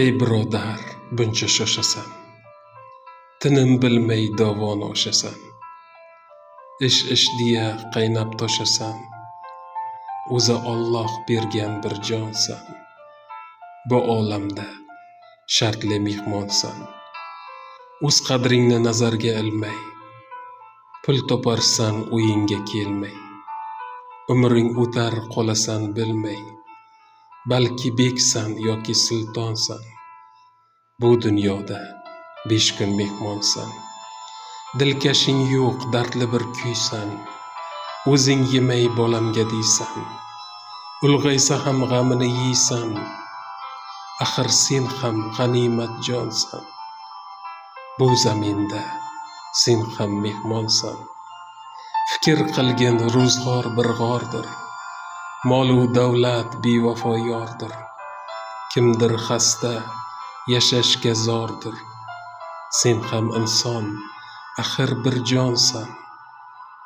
Ey birodar, buncha shoshasan, tinim bilmay dovon oshasan. Ish deya qaynab toshasan, o'zi Alloh bergan bir jonsan. Bu olamda shartli mehmonsan. O'z qadringni nazarga ilmay, pul toparsan o'yinga kelmay. Umring o'tar qolasan bilmay, balki beksan yoki sultonsan. Bu dunyoda 5 kun mehmonsan. Dilkashing yo'q, dardli bir kuysan. O'zing yemay bolamga deysan, ulg'aysa ham g'amini yeysan. Axir sen ham g'animat jonsan. Bu zaminda sen ham mehmonsan. Fikr qilgin ro'zg'or bir g'ordir, molu davlat bevafo yordir. Kimdir xasta, yashashga zordir. Sen ham inson, axir bir jonsan.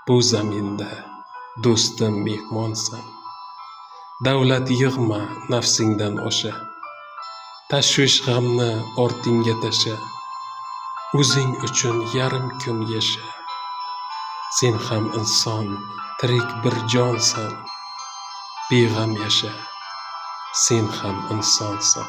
Bu zaminda do'stim mehmonsan. Davlat yig'ma nafsingdan osha, tashvish g'amni ortingga tasha. O'zing uchun yarim kun yasha. Sen ham inson, tirik bir jonsan. Beg'am yasha, sen ham insonsan.